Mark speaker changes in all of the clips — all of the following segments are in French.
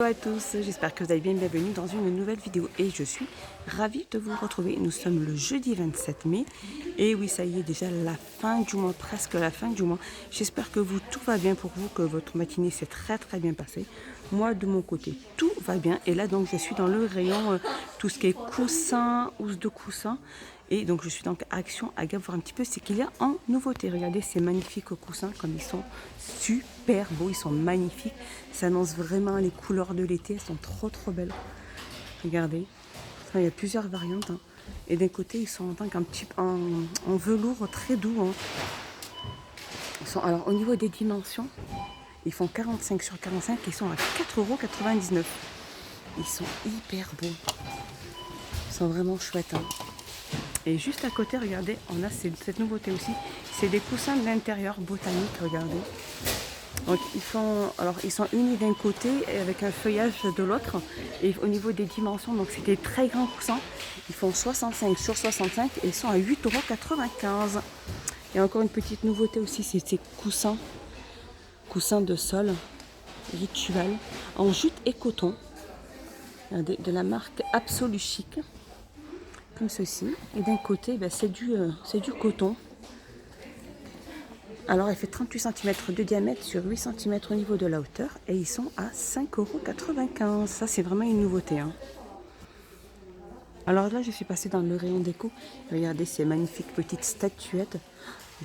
Speaker 1: Bonjour à tous, j'espère que vous allez bien, bienvenue dans une nouvelle vidéo et je suis ravie de vous retrouver. Nous sommes le jeudi 27 mai et oui, ça y est, déjà la fin du mois, presque la fin du mois. J'espère que tout va bien pour vous, que votre matinée s'est très bien passée. Moi de mon côté, tout va bien et là donc je suis dans le rayon tout ce qui est coussin, housse de coussin. Et donc je suis donc à Action à Gap voir un petit peu ce qu'il y a en nouveauté. Regardez ces magnifiques coussins comme ils sont super beaux, ils sont magnifiques. Ça annonce vraiment les couleurs de l'été, elles sont trop belles. Regardez, il y a plusieurs variantes. Hein. Et d'un côté ils sont en tant qu'un petit en velours très doux. Hein. Alors au niveau des dimensions, ils font 45 sur 45 et ils sont à 4,99 €. Ils sont hyper beaux. Ils sont vraiment chouettes. Hein. Et juste à côté, regardez, on a cette nouveauté aussi. C'est des coussins de l'intérieur botaniques, regardez. Donc ils sont unis d'un côté et avec un feuillage de l'autre. Et au niveau des dimensions, donc c'est des très grands coussins. Ils font 65 sur 65 et ils sont à 8,95 €. Et encore une petite nouveauté aussi, c'est ces coussins de sol rituel en jute et coton. Regardez, de la marque Absolu Chic. Comme ceci, et d'un côté c'est du coton. Alors elle fait 38 cm de diamètre sur 8 cm au niveau de la hauteur et ils sont à 5,95 €. Ça c'est vraiment une nouveauté. Hein. Alors là je suis passée dans le rayon déco. Regardez ces magnifiques petites statuettes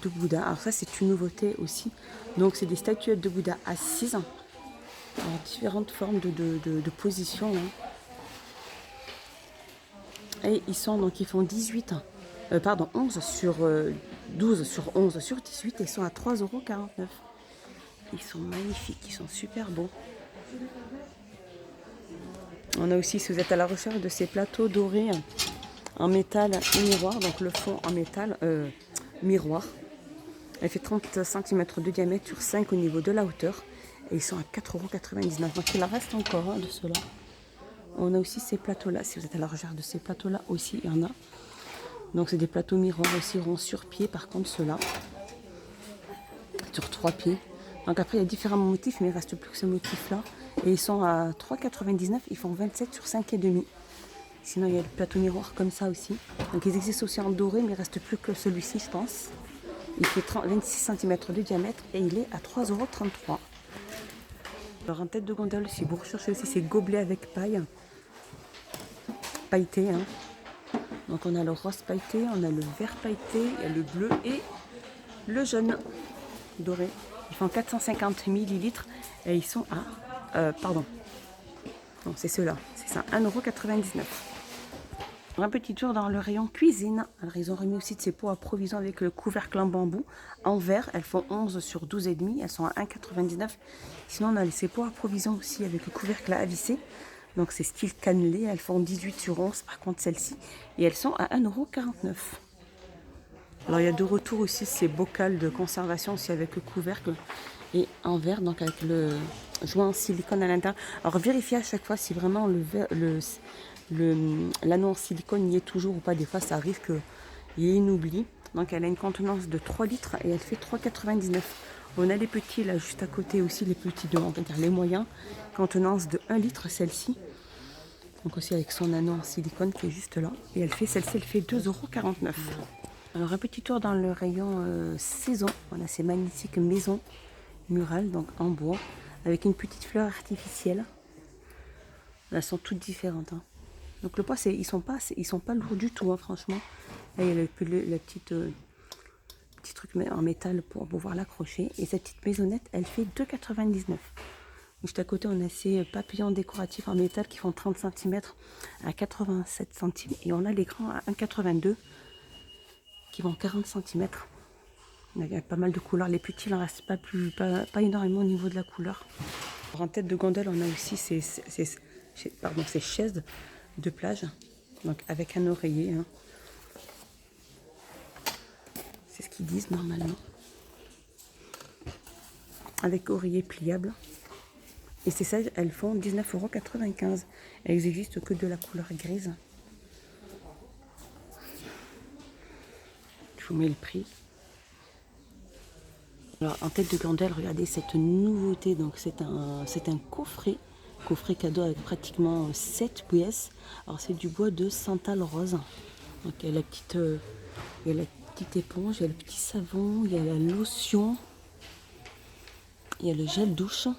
Speaker 1: de Bouddha. Alors ça c'est une nouveauté aussi. Donc c'est des statuettes de Bouddha assises. Alors différentes formes de positions. Hein. Et ils font 11 sur 12 sur 11 sur 18 et ils sont à 3,49 €. Ils sont magnifiques, ils sont super beaux. On a aussi, si vous êtes à la recherche de ces plateaux dorés en métal miroir, donc le fond en métal miroir. Elle fait 30 cm de diamètre sur 5 au niveau de la hauteur et ils sont à 4,99 €. Donc il en reste encore de ceux-là. On a aussi ces plateaux-là, si vous êtes à la recherche de ces plateaux-là aussi, il y en a. Donc c'est des plateaux miroirs aussi ronds sur pied, par contre ceux-là, sur 3 pieds. Donc après il y a différents motifs, mais il ne reste plus que ce motif-là. Et ils sont à 3,99 €, ils font 27 sur 5,5. Sinon il y a le plateau miroir comme ça aussi. Donc ils existent aussi en doré, mais il ne reste plus que celui-ci je pense. Il fait 26 cm de diamètre et il est à 3,33 €. Alors en tête de gondole, si vous recherchez aussi ces gobelets avec paille, pailletés, hein. Donc on a le rose pailleté, on a le vert pailleté, il y a le bleu et le jaune doré. Ils font 450 ml et ils sont à... non c'est ceux-là, c'est ça, 1,99 €. Un petit tour dans le rayon cuisine. Alors ils ont remis aussi de ces pots à provision avec le couvercle en bambou en verre. Elles font 11 sur 12,5, elles sont à 1,99 €. Sinon on a ces pots à provision aussi avec le couvercle à visser. Donc c'est style cannelé, elles font 18 sur 11 par contre celles-ci. Et elles sont à 1,49 €. Alors il y a de retour aussi ces bocals de conservation aussi avec le couvercle et en verre, donc avec le joint en silicone à l'intérieur. Alors vérifiez à chaque fois si vraiment l'anneau en silicone y est toujours ou pas. Des fois ça arrive qu'il y ait une oubli. Donc elle a une contenance de 3 litres et elle fait 3,99 €. On a les petits là juste à côté aussi, les petits de, on va dire les moyens, contenance de 1 litre celle-ci. Donc aussi avec son anneau en silicone qui est juste là. Et celle-ci elle fait 2,49 €. Alors un petit tour dans le rayon saison. On a ces magnifiques maisons murales donc en bois avec une petite fleur artificielle. Elles sont toutes différentes. Hein. Donc le poids ils sont pas lourds du tout, hein, franchement. Là, il y a la petite petit truc en métal pour pouvoir l'accrocher. Et cette petite maisonnette, elle fait 2,99 €. Juste à côté, on a ces papillons décoratifs en métal qui font 30 cm à 87 centimes. Et on a les grands à 1,82 € qui vont 40 cm. Il y a pas mal de couleurs. Les petits, il n'en reste pas énormément au niveau de la couleur. Alors, en tête de gondole, on a aussi ces chaises de plage. Donc avec un oreiller. Hein. C'est ce qu'ils disent normalement. Avec oreiller pliable. Et ces chaises, elles font 19,95 €. Elles n'existent que de la couleur grise. Je vous mets le prix. Alors en tête de gondole, regardez cette nouveauté. Donc c'est un coffret Coffret cadeau avec pratiquement 7 pièces. Alors c'est du bois de santal rose. Donc il y a la petite éponge, il y a le petit savon, il y a la lotion, il y a le gel douche,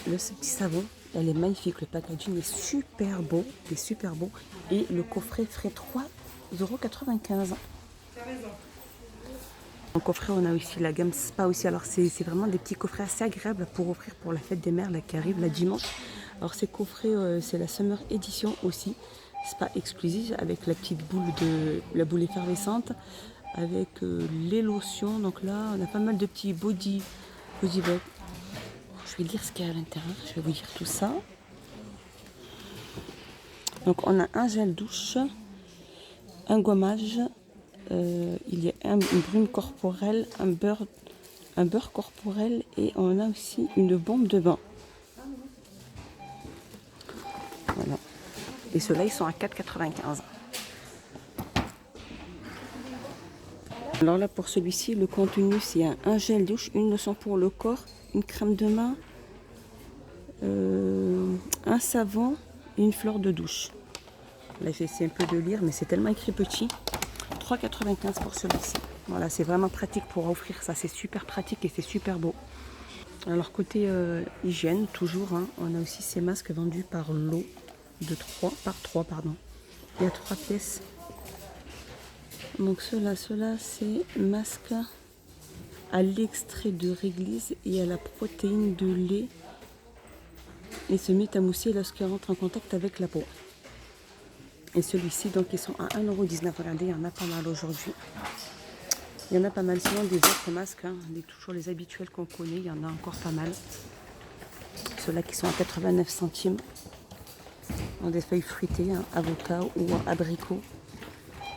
Speaker 1: ce petit savon. Elle est magnifique, le packaging est super beau, et le coffret ferait 3,95 €. En coffret, on a aussi la gamme Spa aussi. Alors c'est vraiment des petits coffrets assez agréables pour offrir pour la fête des mères là, qui arrive la dimanche. Alors ces coffrets, c'est la Summer Edition aussi, Spa exclusive avec la petite boule effervescente, avec les lotions. Donc là, on a pas mal de petits body bags. Je vais lire ce qu'il y a à l'intérieur, je vais vous dire tout ça. Donc on a un gel douche, un gommage, il y a une brume corporelle, un beurre corporel, et on a aussi une bombe de bain. Voilà. Et ceux-là, ils sont à 4,95 €. Alors là, pour celui-ci, le contenu, c'est un gel douche, une lotion pour le corps, une crème de main, un savon et une fleur de douche. Là, j'essaie un peu de lire, mais c'est tellement écrit petit. 3,95 € pour celui-ci. Voilà, c'est vraiment pratique pour offrir ça. C'est super pratique et c'est super beau. Alors, côté hygiène, toujours, hein, on a aussi ces masques vendus par lot par 3, pardon. Il y a 3 pièces. Donc, ceux-là, c'est masque à l'extrait de réglisse et à la protéine de lait. Et se met à mousser lorsqu'il rentre en contact avec la peau. Et celui-ci, donc, ils sont à 1,19 €. Regardez, il y en a pas mal aujourd'hui. Il y en a pas mal. Sinon, des autres masques, hein, toujours les habituels qu'on connaît, il y en a encore pas mal. Ceux-là qui sont à 89 centimes. Dans des feuilles fruitées, hein, avocat ou abricot.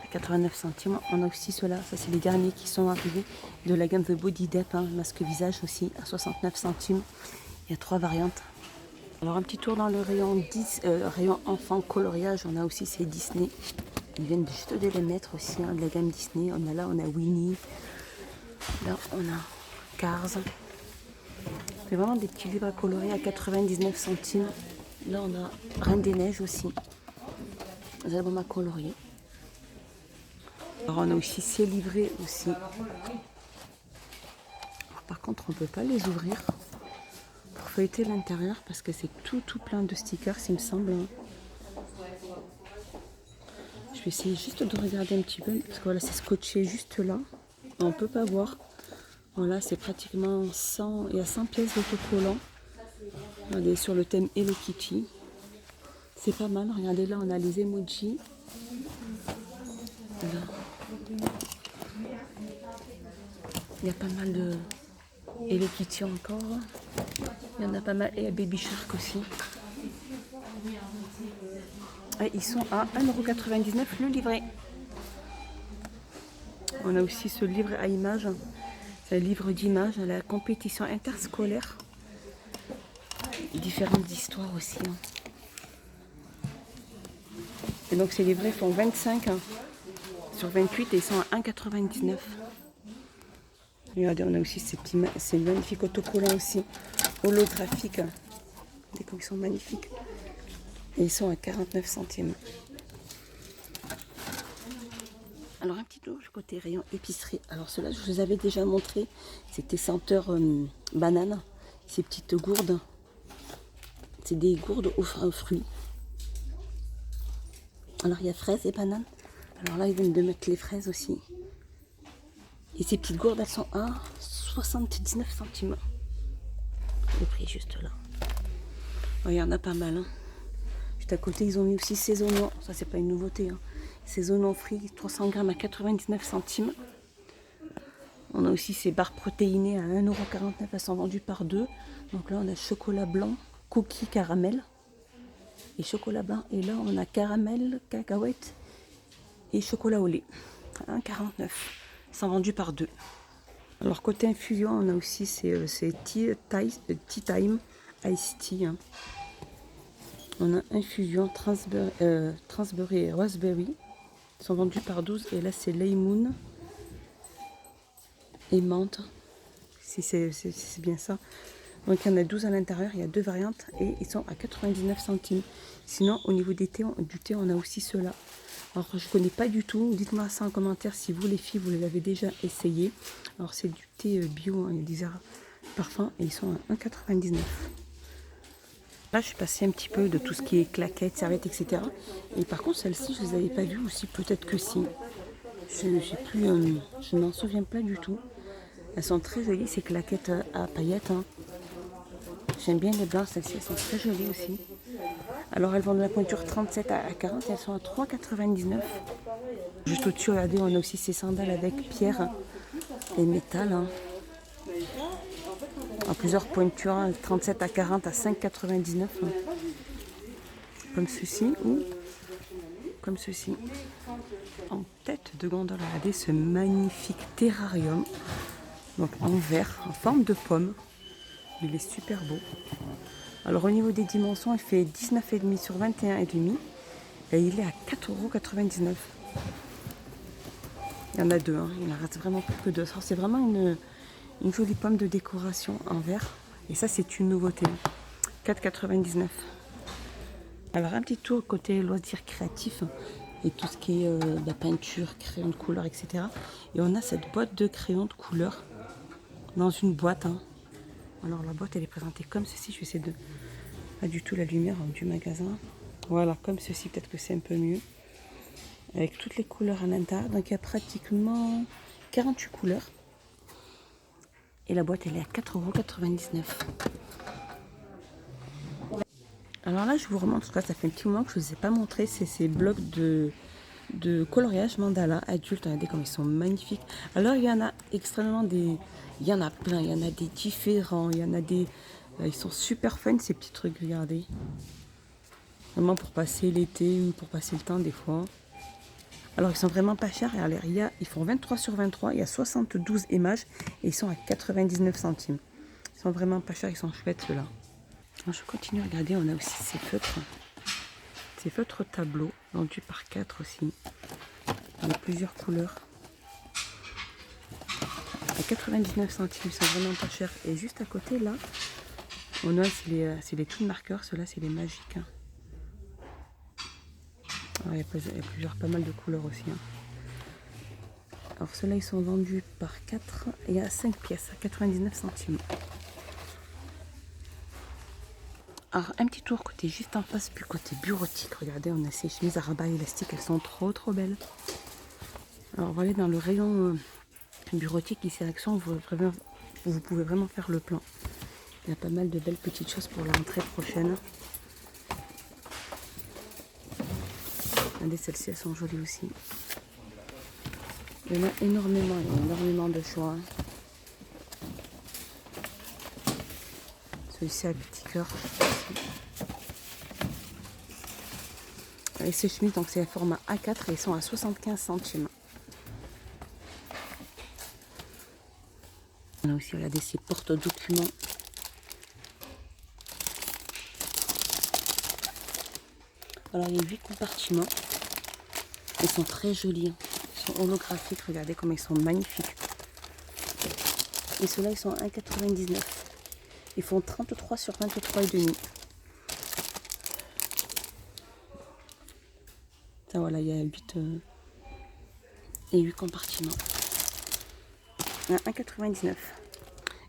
Speaker 1: À 89 centimes. On a aussi ceux-là. Ça, c'est les derniers qui sont arrivés de la gamme The Body Dep. Hein, masque visage aussi, à 69 centimes. Il y a 3 variantes. Alors un petit tour dans le rayon enfant coloriage, on a aussi ces Disney. Ils viennent juste de les mettre aussi, hein, de la gamme Disney. On a Winnie, là on a Cars. C'est vraiment des petits livres à colorier à 99 centimes. Là on a Reine des Neiges aussi, des albums à colorier. Alors on a aussi ces livrets aussi. Alors, par contre on ne peut pas les ouvrir pour feuilleter l'intérieur parce que c'est tout plein de stickers, il me semble. Je vais essayer juste de regarder un petit peu parce que voilà, c'est scotché juste là. On peut pas voir. Voilà, c'est pratiquement 100. Il y a 100 pièces d'autocollants. Regardez, sur le thème Hello Kitty. C'est pas mal. Regardez là, on a les emojis. Là. Il y a pas mal de Hello Kitty encore. Il y en a pas mal. Et Baby Shark aussi. Et ils sont à 1,99 € le livret. On a aussi ce livre à images. C'est un livre d'images à la compétition interscolaire. Différentes histoires aussi. Hein. Et donc ces livrets font 25 sur 28 et ils sont à 1,99 €. Regardez, on a aussi ces magnifiques autocollants aussi, holographiques. Des ils sont magnifiques. Et ils sont à 49 centimes. Alors un petit tour du côté rayon épicerie. Alors ceux-là, je vous avais déjà montré. C'était senteur banane. Ces petites gourdes. C'est des gourdes aux fruits. Alors il y a fraises et bananes. Alors là, ils viennent de mettre les fraises aussi. Et ces petites gourdes, elles sont à 79 centimes. Le prix juste là. Oh, il y en a pas mal. Hein. Juste à côté, ils ont mis aussi ces oignons. Ça, c'est pas une nouveauté. Hein. Ces oignons frits, 300 grammes à 99 centimes. On a aussi ces barres protéinées à 1,49 €. Elles sont vendues par 2. Donc là, on a chocolat blanc, cookie caramel et chocolat blanc. Et là, on a caramel, cacahuète et chocolat au lait. 1,49 €. Ils sont vendus par 2. Alors, côté infusion, on a aussi ces Tea Time Ice Tea. Hein. On a infusion Transberry et Raspberry. Ils sont vendus par 12. Et là, c'est Lemon et menthe. Si c'est bien ça. Donc il y en a 12 à l'intérieur, il y a 2 variantes et ils sont à 99 centimes. Sinon au niveau du thé, on a aussi ceux-là. Alors je ne connais pas du tout, dites-moi ça en commentaire si vous les filles, vous les avez déjà essayé. Alors c'est du thé bio, hein, il y a des parfums et ils sont à 1,99 €. Là je suis passée un petit peu de tout ce qui est claquettes, serviettes, etc. Et par contre celles-ci je ne les avais pas vues aussi, peut-être que si. Je m'en souviens pas du tout. Elles sont très jolies ces claquettes à paillettes. Hein. J'aime bien les blancs, celles-ci, elles sont très jolies aussi. Alors elles vont de la pointure 37 à 40, elles sont à 3,99 €. Juste au-dessus, regardez, on a aussi ces sandales avec pierre et métal. Hein. En plusieurs pointures, hein, 37 à 40 à 5,99 €. Hein. Comme ceci ou comme ceci. En tête de gondole, regardez ce magnifique terrarium. Donc en verre, en forme de pomme. Il est super beau. Alors au niveau des dimensions, il fait 19,5 sur 21,5 et il est à 4,99 €. Il y en a deux, hein. Il en reste vraiment plus que deux. C'est vraiment une jolie pomme de décoration en verre. Et ça, c'est une nouveauté. 4,99 €. Alors un petit tour côté loisirs créatifs et tout ce qui est la peinture, crayon de couleur, etc. Et on a cette boîte de crayons de couleur dans une boîte. Hein. Alors la boîte elle est présentée comme ceci. Je vais essayer de pas du tout la lumière du magasin. Voilà, comme ceci, peut-être que c'est un peu mieux. Avec toutes les couleurs à l'intérieur. Donc il y a pratiquement 48 couleurs. Et la boîte elle est à 4,99 €. Alors là je vous remontre, ça fait un petit moment que je ne vous ai pas montré, c'est ces blocs de coloriage mandala adultes. Regardez comme ils sont magnifiques. Alors il y en a extrêmement des... Il y en a plein, il y en a des différents, il y en a des... ils sont super fun ces petits trucs, regardez. Vraiment pour passer l'été ou pour passer le temps des fois. Alors ils sont vraiment pas chers. Regardez, ils font 23 sur 23, il y a 72 images et ils sont à 99 centimes. Ils sont vraiment pas chers, ils sont chouettes ceux-là. Je continue à regarder, on a aussi ces feutres. Ces feutres tableaux, vendus par 4 aussi. Il y a plusieurs couleurs. À 99 centimes, ils sont vraiment pas chers. Et juste à côté, là, on a, c'est les tout marqueurs. Ceux-là, c'est les magiques. Hein. Alors, il y a pas mal de couleurs aussi. Hein. Alors, ceux-là, ils sont vendus par 4 et à 5 pièces, à 99 centimes. Alors, un petit tour côté juste en face, puis côté bureautique. Regardez, on a ces chemises à rabat élastique, elles sont trop belles. Alors, voilà, dans le rayon bureautique, ici à Action, vous pouvez vraiment faire le plan. Il y a pas mal de belles petites choses pour la rentrée prochaine. Regardez, celles-ci, elles sont jolies aussi. Il y en a énormément, de choix. Celui-ci à petit cœur. Et ces chemises, donc c'est un format A4 et ils sont à 75 centimes. On a aussi, regardez, ces porte-documents. Alors il y a 8 compartiments. Ils sont très jolis. Ils sont holographiques. Regardez comme ils sont magnifiques. Et ceux-là, ils sont à 1,99 €. Ils font 33 sur 23,5. Ça voilà, il y a 8 compartiments. À 1,99 €.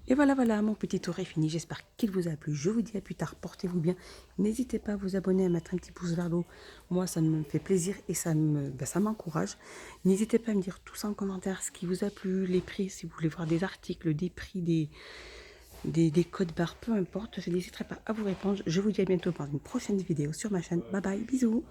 Speaker 1: Et voilà, mon petit tour est fini. J'espère qu'il vous a plu. Je vous dis à plus tard. Portez-vous bien. N'hésitez pas à vous abonner, à mettre un petit pouce vers le haut. Moi, ça me fait plaisir et ça m'encourage. N'hésitez pas à me dire tout ça en commentaire. Ce qui vous a plu, les prix, si vous voulez voir des articles, des prix, des codes barres, peu importe. Je n'hésiterai pas à vous répondre. Je vous dis à bientôt pour une prochaine vidéo sur ma chaîne. Bye bye, bisous.